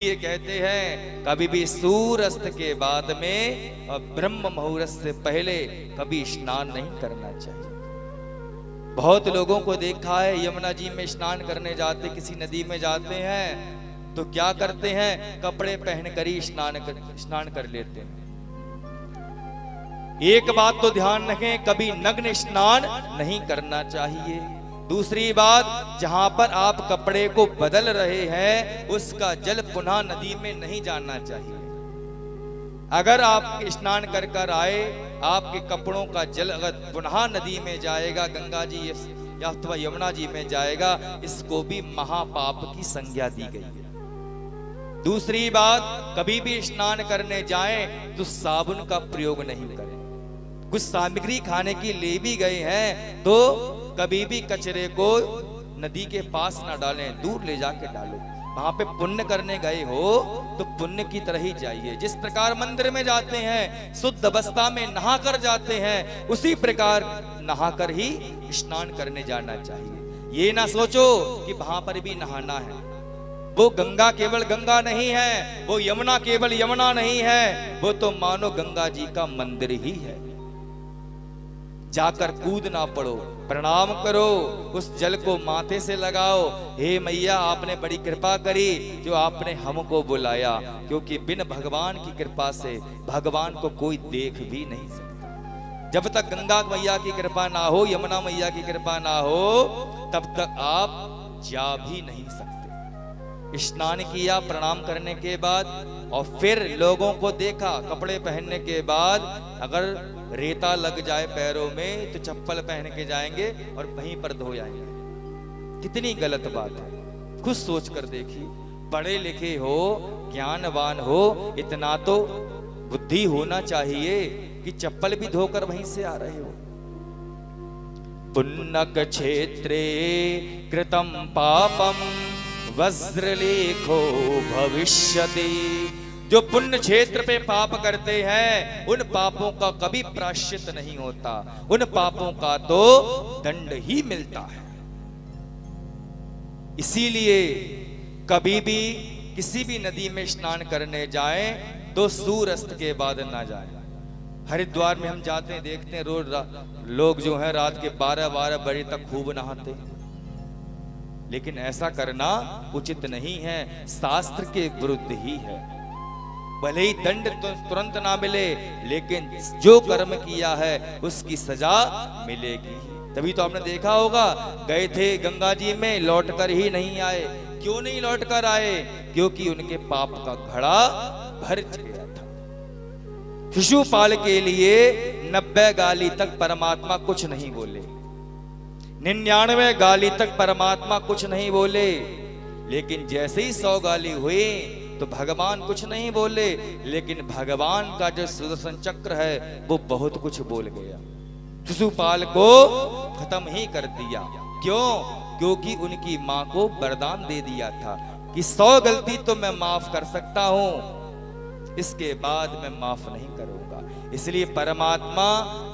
ये कहते हैं कभी भी सूर्यास्त के बाद में और ब्रह्म मुहूर्त से पहले कभी स्नान नहीं करना चाहिए। बहुत लोगों को देखा है यमुना जी में स्नान करने जाते, किसी नदी में जाते हैं तो क्या करते हैं, कपड़े पहनकर ही स्नान कर लेते हैं। एक बात तो ध्यान रखें, कभी नग्न स्नान नहीं करना चाहिए। दूसरी बात, जहां पर आप कपड़े को बदल रहे हैं उसका जल पुनः नदी में नहीं जाना चाहिए। अगर आप स्नान कर कर आए, आपके कपड़ों का जल अगर पुनः नदी में जाएगा, गंगा जी या अथवा यमुना जी में जाएगा, इसको भी महापाप की संज्ञा दी गई है। दूसरी बात, कभी भी स्नान करने जाएं तो साबुन का प्रयोग नहीं करें। कुछ सामग्री खाने की ले भी गए हैं तो कभी भी कचरे को नदी के पास ना डालें, दूर ले जाके डालो। वहां पे पुण्य करने गए हो तो पुण्य की तरह ही जाइए। जिस प्रकार मंदिर में जाते हैं शुद्ध अवस्था में नहा कर जाते हैं, उसी प्रकार नहाकर ही स्नान करने जाना चाहिए। ये ना सोचो कि वहां पर भी नहाना है। वो गंगा केवल गंगा नहीं है, वो यमुना केवल यमुना नहीं है, वो तो मानो गंगा जी का मंदिर ही है। जाकर कूद ना पड़ो, प्रणाम करो, उस जल को माथे से लगाओ। हे मैया, आपने बड़ी कृपा करी जो आपने हमको बुलाया, क्योंकि बिन भगवान की कृपा से भगवान को कोई देख भी नहीं सकता। जब तक गंगा मैया की कृपा ना हो, यमुना मैया की कृपा ना हो, तब तक आप जा भी नहीं सकते। स्नान किया प्रणाम करने के बाद और फिर लोगों को देखा, कपड़े पहनने के बाद अगर रेता लग जाए पैरों में तो चप्पल पहन के जाएंगे और वहीं पर धो आएंगे। कितनी गलत बात है। खुद सोच कर देखिए, पढ़े लिखे हो, ज्ञानवान हो, इतना तो बुद्धि होना चाहिए कि चप्पल भी धोकर वहीं से आ रहे हो। पुन्नक क्षेत्रे कृतम पापम वज्रलेखो भविष्यति। जो पुण्य क्षेत्र पे पाप करते हैं उन पापों का कभी प्रायश्चित नहीं होता, उन पापों का तो दंड ही मिलता है। इसीलिए कभी भी किसी भी नदी में स्नान करने जाएं तो सूर्यास्त के बाद ना जाएं। हरिद्वार में हम जाते हैं, देखते हैं रोज लोग जो है रात के 12-12 बजे तक खूब नहाते हैं, लेकिन ऐसा करना उचित नहीं है, शास्त्र के विरुद्ध ही है। भले ही दंड तुरंत ना मिले, लेकिन जो कर्म किया है उसकी सजा मिलेगी। तभी तो आपने देखा होगा, गए थे गंगा जी में, लौटकर ही नहीं आए। क्यों नहीं लौटकर आए? क्योंकि उनके पाप का घड़ा भर गया था। शिशुपाल के लिए 90 गाली तक परमात्मा कुछ नहीं बोले, 99 गाली तक परमात्मा कुछ नहीं बोले, लेकिन जैसे ही 100 गाली हुई तो भगवान कुछ नहीं बोले, लेकिन भगवान का जो सुदर्शन चक्र है वो बहुत कुछ बोल गया। शिशुपाल को खत्म ही कर दिया। क्यों? क्योंकि उनकी मां को वरदान दे दिया था कि 100 गलती तो मैं माफ कर सकता हूं, इसके बाद मैं माफ नहीं करूंगा। इसलिए परमात्मा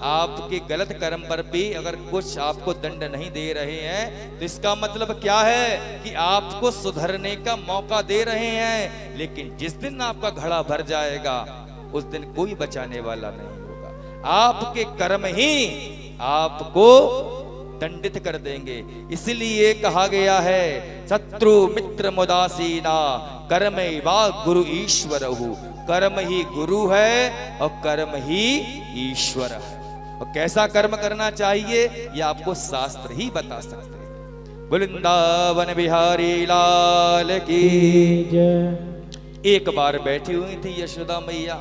आपके गलत कर्म पर भी अगर कुछ आपको दंड नहीं दे रहे हैं तो इसका मतलब क्या है कि आपको सुधरने का मौका दे रहे हैं। लेकिन जिस दिन आपका घड़ा भर जाएगा उस दिन कोई बचाने वाला नहीं होगा। आपके कर्म ही आपको दंडित कर देंगे। इसलिए कहा गया है, शत्रु मित्र मुदासीना कर्मैवा गुरु ईश्वरहु। कर्म ही गुरु है और कर्म ही ईश्वर है। और कैसा कर्म करना चाहिए ये आपको शास्त्र ही बता सकते हैं। वृंदावन बिहारी लाल की जय। एक बार बैठी हुई थी यशोदा मैया,